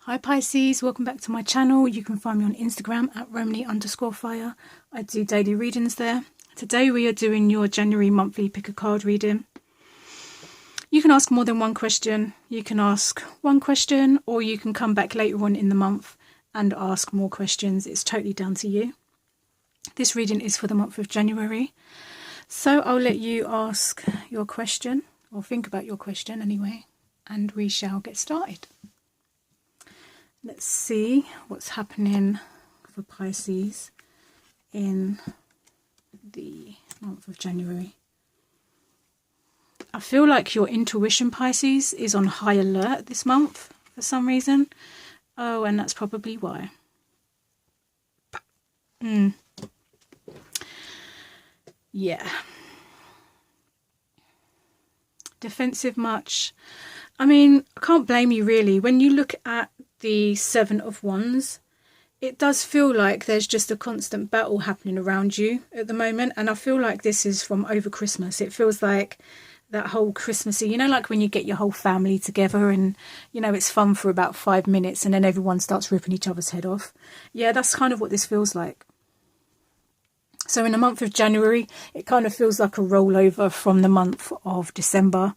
Hi Pisces, welcome back to my channel. You can find me on Instagram at Romani_fire. I do daily readings there. Today we are doing your January monthly pick a card reading. You can ask more than one question. You can ask one question, or you can come back later on in the month and ask more questions. It's totally down to you. This reading is for the month of January. So I'll let you ask your question, or think about your question anyway, and we shall get started. Let's see what's happening for Pisces in the month of January. I feel like your intuition, Pisces, is on high alert this month for some reason. Oh, and that's probably why. Yeah. Defensive much. I mean, I can't blame you really. When you look at the Seven of Wands, it does feel like there's just a constant battle happening around you at the moment. And I feel like this is from over Christmas. It feels like that whole Christmassy, you know, like when you get your whole family together and, you know, it's fun for about 5 minutes and then everyone starts ripping each other's head off. Yeah, that's kind of what this feels like. So in the month of January, it kind of feels like a rollover from the month of December.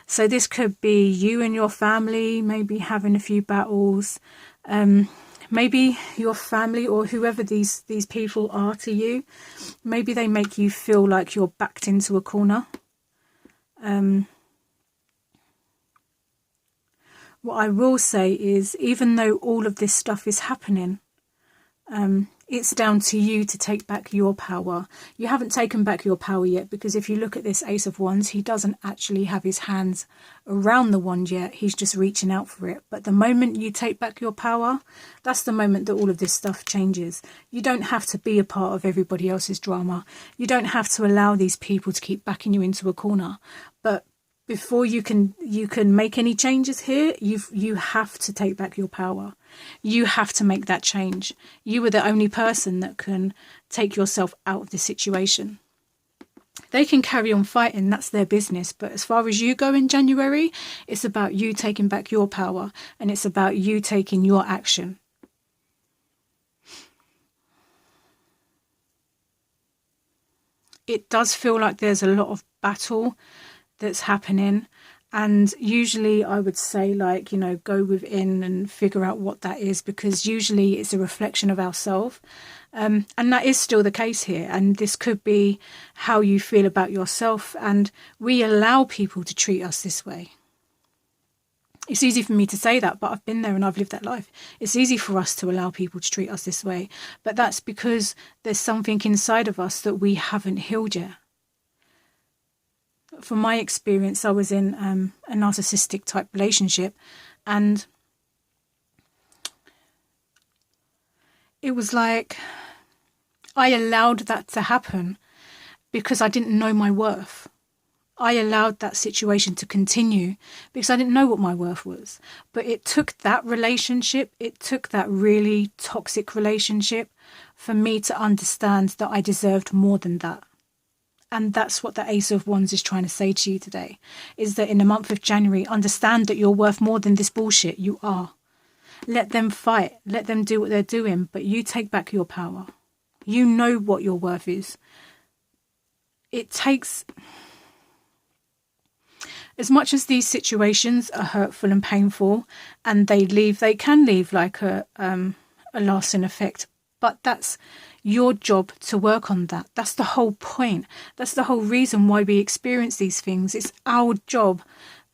So this could be you and your family maybe having a few battles. Maybe your family or whoever these people are to you, maybe they make you feel like you're backed into a corner. What I will say is, even though all of this stuff is happening, it's down to you to take back your power. You haven't taken back your power yet, because if you look at this Ace of Wands, he doesn't actually have his hands around the wand yet. He's just reaching out for it. But the moment you take back your power, that's the moment that all of this stuff changes. You don't have to be a part of everybody else's drama. You don't have to allow these people to keep backing you into a corner. But before you can make any changes here, you have to take back your power. You have to make that change. You are the only person that can take yourself out of this situation. They can carry on fighting, that's their business. But as far as you go in January, it's about you taking back your power, and it's about you taking your action. It does feel like there's a lot of battle that's happening, and usually I would say, like, you know, go within and figure out what that is, because usually it's a reflection of ourselves, and that is still the case here. And this could be how you feel about yourself, and we allow people to treat us this way. It's easy for me to say that, but I've been there and I've lived that life. It's easy for us to allow people to treat us this way, but that's because there's something inside of us that we haven't healed yet. From my experience, I was in a narcissistic type relationship, and it was like I allowed that to happen because I didn't know my worth. I allowed that situation to continue because I didn't know what my worth was. But it took that relationship, it took that really toxic relationship for me to understand that I deserved more than that. And that's what the Ace of Wands is trying to say to you today, is that in the month of January, understand that you're worth more than this bullshit. You are. Let them fight. Let them do what they're doing. But you take back your power. You know what your worth is. It takes... As much as these situations are hurtful and painful, and they can leave like a lasting effect, but that's your job to work on that. That's the whole point. That's the whole reason why we experience these things. It's our job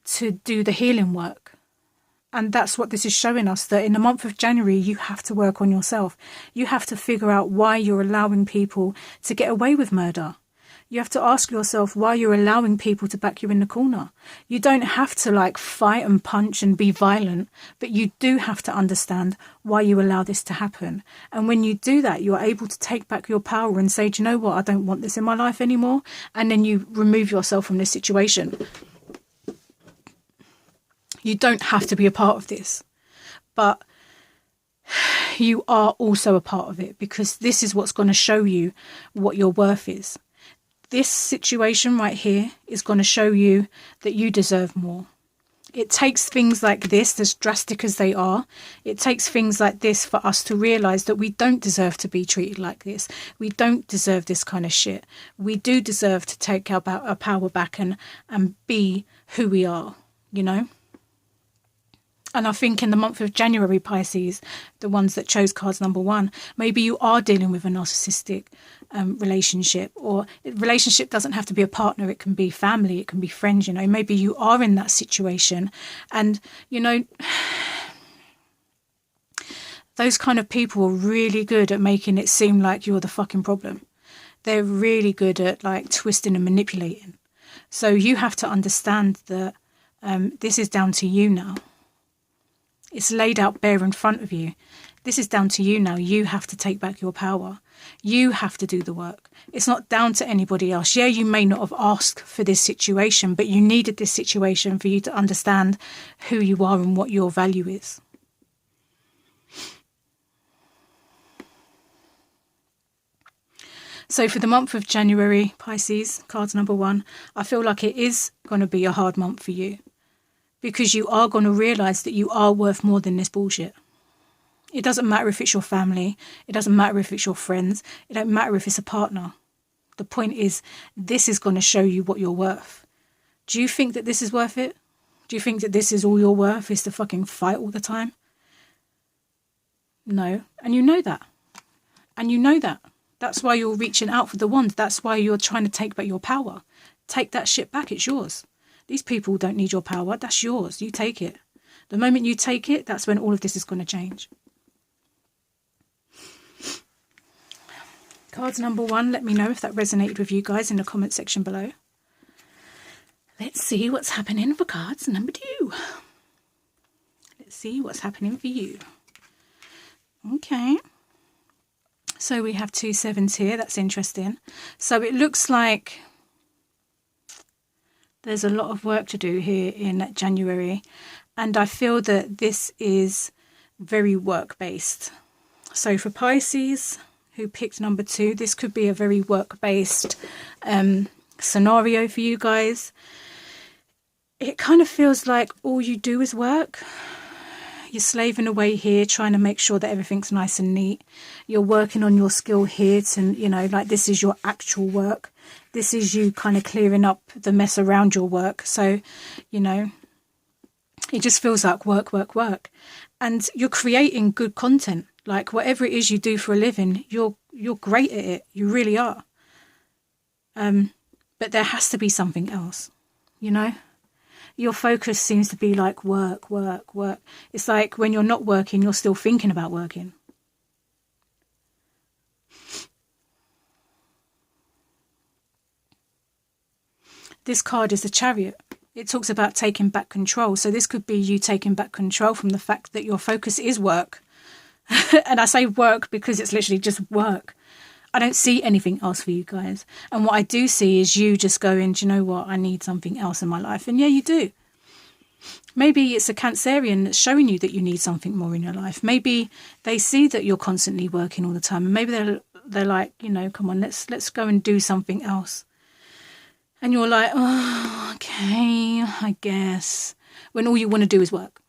to do the healing work. And that's what this is showing us, that in the month of January, you have to work on yourself. You have to figure out why you're allowing people to get away with murder. You have to ask yourself why you're allowing people to back you in the corner. You don't have to like fight and punch and be violent, but you do have to understand why you allow this to happen. And when you do that, you're able to take back your power and say, do you know what? I don't want this in my life anymore. And then you remove yourself from this situation. You don't have to be a part of this, but you are also a part of it, because this is what's going to show you what your worth is. This situation right here is going to show you that you deserve more. It takes things like this, as drastic as they are, it takes things like this for us to realise that we don't deserve to be treated like this. We don't deserve this kind of shit. We do deserve to take our power back and be who we are, you know? And I think in the month of January, Pisces, the ones that chose cards number 1, maybe you are dealing with a narcissistic relationship, or relationship doesn't have to be a partner. It can be family, it can be friends, you know. Maybe you are in that situation, and, you know, those kind of people are really good at making it seem like you're the fucking problem. They're really good at, like, twisting and manipulating. So you have to understand that this is down to you now. It's laid out bare in front of you. This is down to you now. You have to take back your power. You have to do the work. It's not down to anybody else. Yeah, you may not have asked for this situation, but you needed this situation for you to understand who you are and what your value is. So for the month of January, Pisces, cards number 1, I feel like it is going to be a hard month for you, because you are going to realise that you are worth more than this bullshit. It doesn't matter if it's your family. It doesn't matter if it's your friends. It don't matter if it's a partner. The point is, this is going to show you what you're worth. Do you think that this is worth it? Do you think that this is all you're worth, is to fucking fight all the time? No. And you know that. And you know that. That's why you're reaching out for the wands. That's why you're trying to take back your power. Take that shit back. It's yours. These people don't need your power. That's yours. You take it. The moment you take it, that's when all of this is going to change. Cards number 1, let me know if that resonated with you guys in the comment section below. Let's see what's happening for cards number 2. Let's see what's happening for you. Okay. So we have 2 sevens here. That's interesting. So it looks like there's a lot of work to do here in January. And I feel that this is very work-based. So for Pisces, who picked number 2, this could be a very work-based scenario for you guys. It kind of feels like all you do is work. You're slaving away here, trying to make sure that everything's nice and neat. You're working on your skill here to, you know, like this is your actual work. This is you kind of clearing up the mess around your work. So, you know, it just feels like work, work, work. And you're creating good content. Like whatever it is you do for a living, you're great at it. You really are. But there has to be something else, you know? Your focus seems to be like work, work, work. It's like when you're not working, you're still thinking about working. This card is the Chariot. It talks about taking back control. So this could be you taking back control from the fact that your focus is work. And I say work because it's literally just work. I don't see anything else for you guys. And what I do see is you just going, do you know what? I need something else in my life. And yeah, you do. Maybe it's a Cancerian that's showing you that you need something more in your life. Maybe they see that you're constantly working all the time. And maybe they're like, you know, come on, let's go and do something else. And you're like, oh, okay, I guess. When all you want to do is work.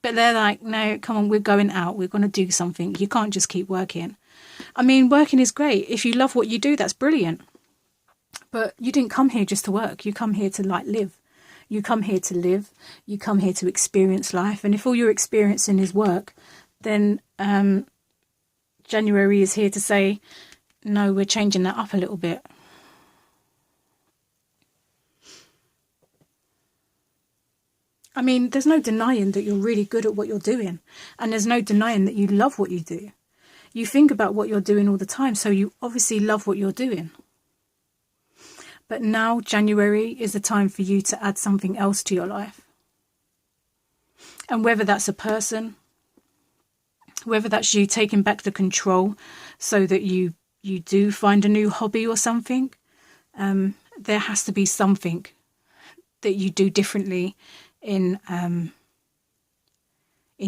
But they're like, no, come on, we're going out. We're going to do something. You can't just keep working. I mean, working is great. If you love what you do, that's brilliant. But you didn't come here just to work. You come here to, like, live. You come here to live. You come here to experience life. And if all you're experiencing is work, then January is here to say, no, we're changing that up a little bit. I mean, there's no denying that you're really good at what you're doing. And there's no denying that you love what you do. You think about what you're doing all the time, so you obviously love what you're doing. But now, January is the time for you to add something else to your life. And whether that's a person, whether that's you taking back the control so that you do find a new hobby or something, there has to be something that you do differently in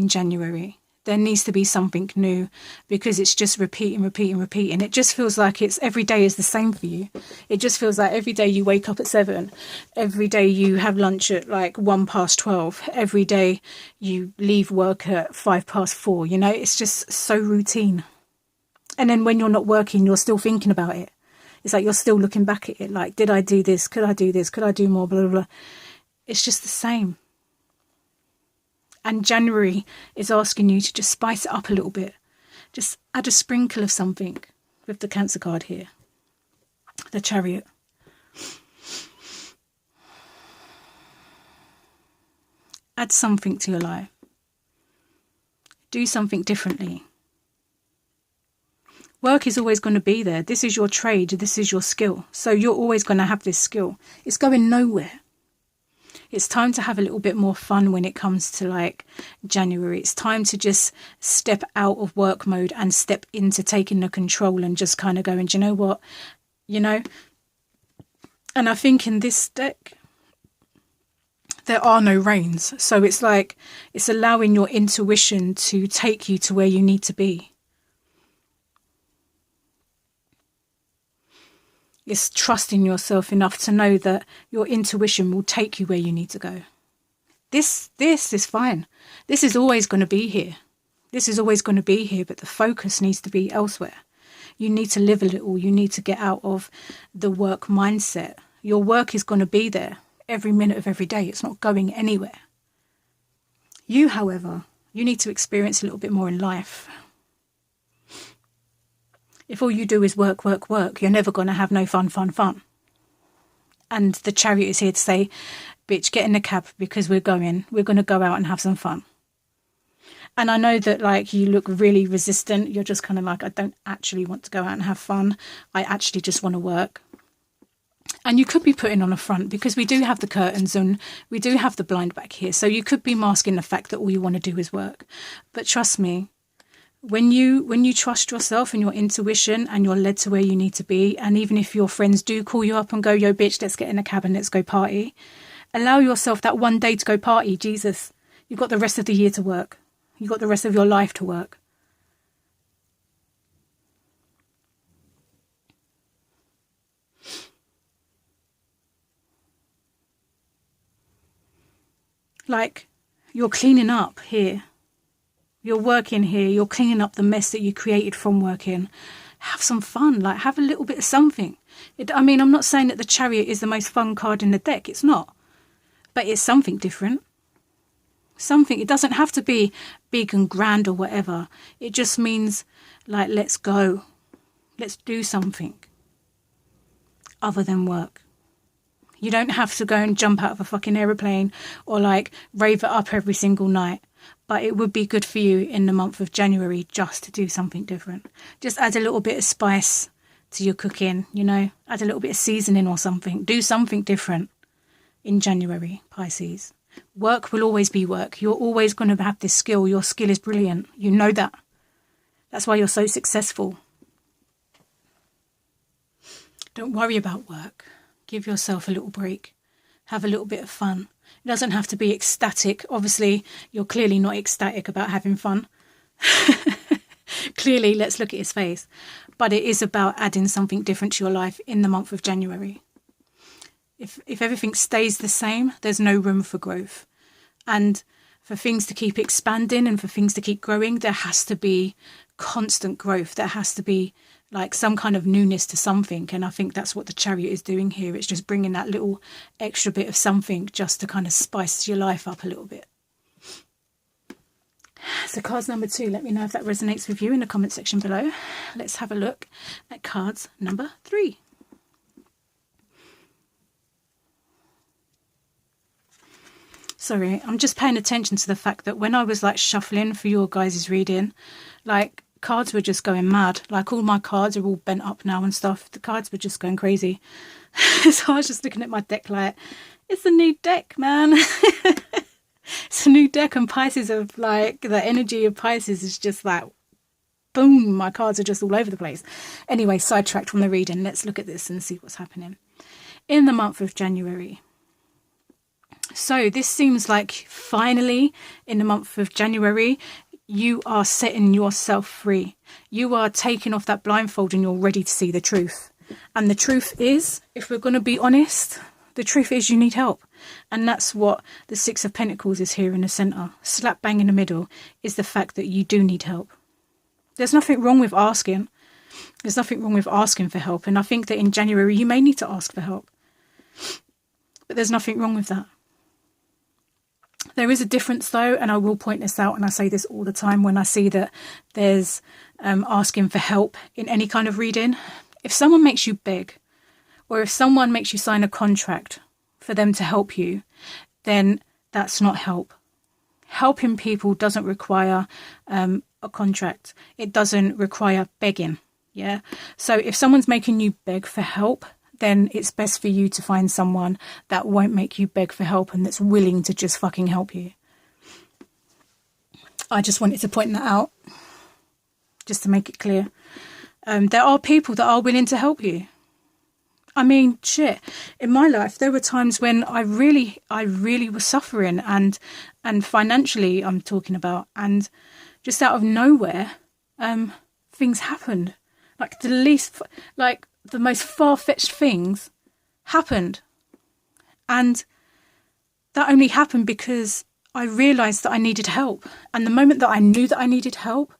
January. There needs to be something new, because it's just repeating. It just feels like it's every day is the same for you. It just feels like every day you wake up at 7, every day you have lunch at like 12:01, every day you leave work at 4:05. You know, it's just so routine. And then when you're not working, you're still thinking about it. It's like you're still looking back at it like, did I do this? Could I do this? Could I do more? Blah, blah, blah. It's just the same. And January is asking you to just spice it up a little bit. Just add a sprinkle of something with the Cancer card here. The Chariot. Add something to your life. Do something differently. Work is always going to be there. This is your trade. This is your skill. So you're always going to have this skill. It's going nowhere. It's time to have a little bit more fun when it comes to like January. It's time to just step out of work mode and step into taking the control and just kind of going, do you know what? You know? And I think in this deck, there are no reins. So it's like, it's allowing your intuition to take you to where you need to be. It's trusting yourself enough to know that your intuition will take you where you need to go. This is fine. This is always going to be here. This is always going to be here, but the focus needs to be elsewhere. You need to live a little. You need to get out of the work mindset. Your work is going to be there every minute of every day. It's not going anywhere. You, however, you need to experience a little bit more in life. If all you do is work, you're never going to have no fun. And the Chariot is here to say, bitch, get in the cab because we're going to go out and have some fun. And I know that like you look really resistant. You're just kind of like, I don't actually want to go out and have fun. I actually just want to work. And you could be putting on a front because we do have the curtains and we do have the blind back here. So you could be masking the fact that all you want to do is work. But trust me, when you trust yourself and your intuition and you're led to where you need to be, and even if your friends do call you up and go, yo, bitch, let's get in a cab and let's go party, allow yourself that one day to go party. Jesus, you've got the rest of the year to work. You've got the rest of your life to work. Like, you're cleaning up here. You're working here, you're cleaning up the mess that you created from working. Have some fun, like have a little bit of something. I'm not saying that the Chariot is the most fun card in the deck, it's not. But it's something different. Something, it doesn't have to be big and grand or whatever. It just means like, let's go. Let's do something other than work. You don't have to go and jump out of a fucking aeroplane or like rave it up every single night. But it would be good for you in the month of January just to do something different. Just add a little bit of spice to your cooking, you know. Add a little bit of seasoning or something. Do something different in January, Pisces. Work will always be work. You're always going to have this skill. Your skill is brilliant. You know that. That's why you're so successful. Don't worry about work. Give yourself a little break. Have a little bit of fun. It doesn't have to be ecstatic. Obviously, you're clearly not ecstatic about having fun. Clearly, let's look at his face. But it is about adding something different to your life in the month of January. If everything stays the same, there's no room for growth. And for things to keep expanding and for things to keep growing, there has to be constant growth. There has to be like some kind of newness to something. And I think that's what the Chariot is doing here. It's just bringing that little extra bit of something just to kind of spice your life up a little bit. So cards number 2, let me know if that resonates with you in the comment section below. Let's have a look at cards number 3. Sorry, I'm just paying attention to the fact that when I was like shuffling for your guys' reading, like cards were just going mad. Like all my cards are all bent up now and stuff. The cards were just going crazy. So I was just looking at my deck like, it's a new deck, man. It's a new deck, and Pisces of like, the energy of Pisces is just like, boom, my cards are just all over the place. Anyway, sidetracked from the reading. Let's look at this and see what's happening in the month of January. So this seems like finally in the month of January, you are setting yourself free. You are taking off that blindfold and you're ready to see the truth. And the truth is, if we're going to be honest, the truth is you need help. And that's what the Six of Pentacles is here in the centre. Slap bang in the middle is the fact that you do need help. There's nothing wrong with asking. There's nothing wrong with asking for help. And I think that in January you may need to ask for help. But there's nothing wrong with that. There is a difference though, and I will point this out, and I say this all the time when I see that there's asking for help in any kind of reading. If someone makes you beg, or if someone makes you sign a contract for them to help you, then that's not help. Helping people doesn't require a contract. It doesn't require begging. Yeah. So if someone's making you beg for help, then it's best for you to find someone that won't make you beg for help and that's willing to just fucking help you. I just wanted to point that out, just to make it clear. There are people that are willing to help you. I mean, shit, in my life, there were times when I really was suffering and financially I'm talking about, and just out of nowhere, things happened. Like the most far-fetched things happened. And that only happened because I realised that I needed help. And the moment that I knew that I needed help,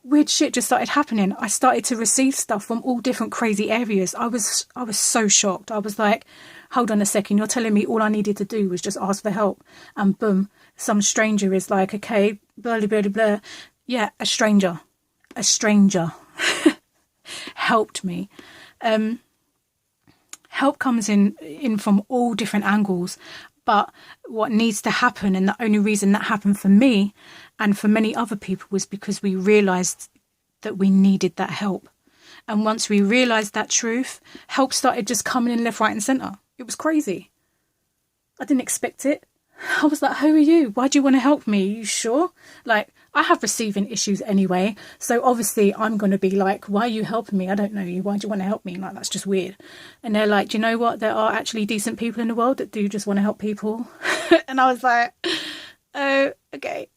weird shit just started happening. I started to receive stuff from all different crazy areas. I was so shocked. I was like, hold on a second, you're telling me all I needed to do was just ask for help. And boom, some stranger is like, okay, blah, blah, blah, blah. Yeah, a stranger helped me. Help comes in from all different angles, but what needs to happen, and the only reason that happened for me and for many other people, was because we realized that we needed that help. And once we realized that truth, help started just coming in left, right and center. It was crazy. I didn't expect it. I was like, who are you? Why do you want to help me? Are you sure? Like, I have receiving issues anyway. So obviously I'm going to be like, why are you helping me? I don't know you. Why do you want to help me? Like, that's just weird. And they're like, do you know what? There are actually decent people in the world that do just want to help people. And I was like, oh, okay.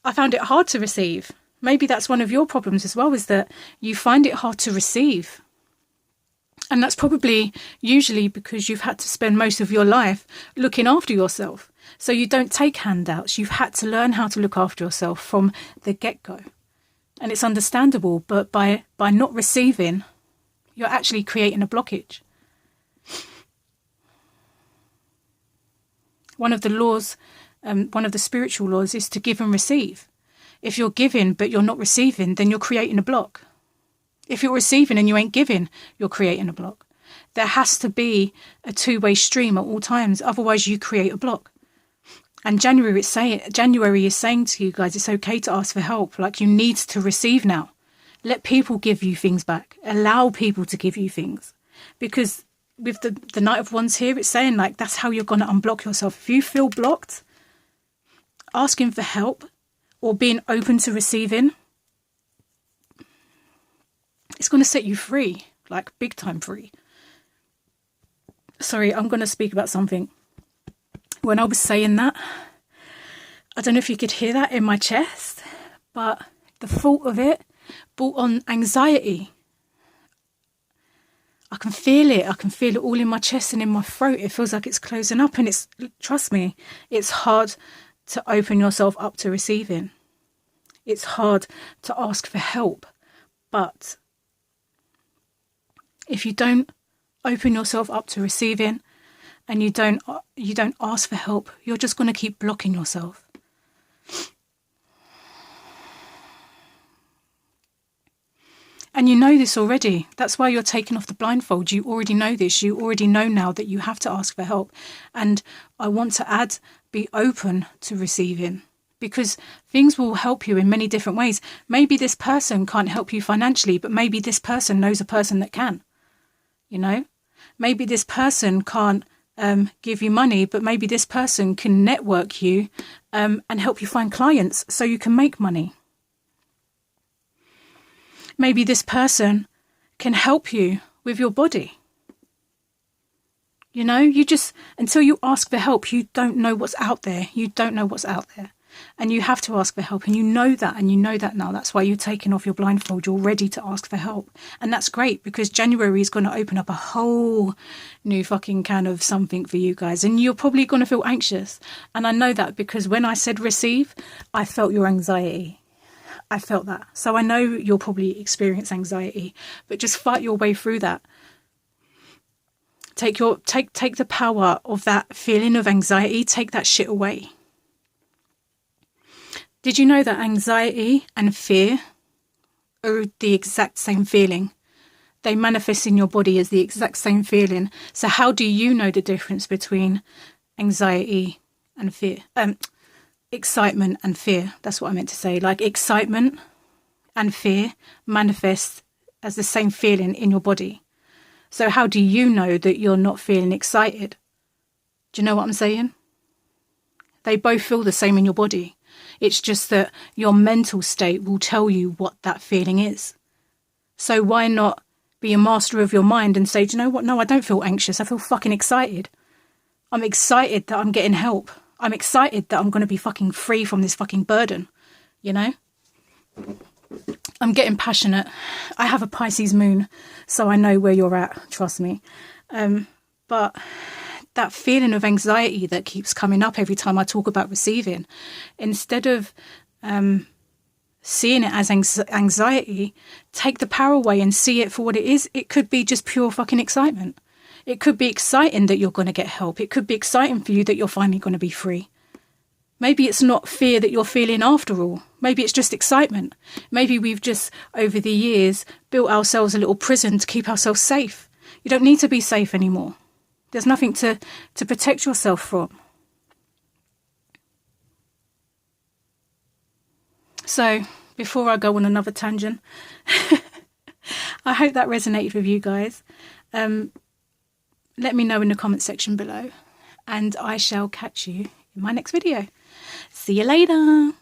I found it hard to receive. Maybe that's one of your problems as well, is that you find it hard to receive. And that's probably usually because you've had to spend most of your life looking after yourself. So you don't take handouts. You've had to learn how to look after yourself from the get-go. And it's understandable, but by not receiving, you're actually creating a blockage. One of the laws, one of the spiritual laws, is to give and receive. If you're giving but you're not receiving, then you're creating a block. If you're receiving and you ain't giving, you're creating a block. There has to be a two-way stream at all times. Otherwise, you create a block. And January is saying to you guys, it's okay to ask for help. Like, you need to receive now. Let people give you things back. Allow people to give you things. Because with the Knight of Wands here, it's saying, like, that's how you're going to unblock yourself. If you feel blocked, asking for help or being open to receiving, it's going to set you free, like big time free. Sorry, I'm going to speak about something. When I was saying that, I don't know if you could hear that in my chest, but the thought of it brought on anxiety. I can feel it. I can feel it all in my chest and in my throat. It feels like it's closing up, and trust me, it's hard to open yourself up to receiving. It's hard to ask for help, but if you don't open yourself up to receiving and you don't ask for help, you're just going to keep blocking yourself. And you know this already. That's why you're taking off the blindfold. You already know this. You already know now that you have to ask for help. And I want to add, be open to receiving, because things will help you in many different ways. Maybe this person can't help you financially, but maybe this person knows a person that can. You know, maybe this person can't give you money, but maybe this person can network you and help you find clients so you can make money. Maybe this person can help you with your body. You know, you just, until you ask for help, you don't know what's out there. You don't know what's out there. And you have to ask for help, and you know that, and you know that now. That's why you're taking off your blindfold. You're ready to ask for help. And that's great, because January is going to open up a whole new fucking can of something for you guys. And you're probably going to feel anxious. And I know that, because when I said receive, I felt your anxiety. I felt that. So I know you'll probably experience anxiety, but just fight your way through that. Take the power of that feeling of anxiety. Take that shit away. Did you know that anxiety and fear are the exact same feeling? They manifest in your body as the exact same feeling. So how do you know the difference between anxiety and fear? Excitement and fear. That's what I meant to say. Like, excitement and fear manifest as the same feeling in your body. So how do you know that you're not feeling excited? Do you know what I'm saying? They both feel the same in your body. It's just that your mental state will tell you what that feeling is. So why not be a master of your mind and say, do you know what? No, I don't feel anxious. I feel fucking excited. I'm excited that I'm getting help. I'm excited that I'm going to be fucking free from this fucking burden. You know? I'm getting passionate. I have a Pisces moon, so I know where you're at. Trust me. But that feeling of anxiety that keeps coming up every time I talk about receiving, instead of seeing it as anxiety, take the power away and see it for what it is. It could be just pure fucking excitement. It could be exciting that you're going to get help. It could be exciting for you that you're finally going to be free. Maybe it's not fear that you're feeling after all. Maybe it's just excitement. Maybe we've just, over the years, built ourselves a little prison to keep ourselves safe. You don't need to be safe anymore. There's nothing to protect yourself from. So, before I go on another tangent, I hope that resonated with you guys. Let me know in the comment section below, and I shall catch you in my next video. See you later.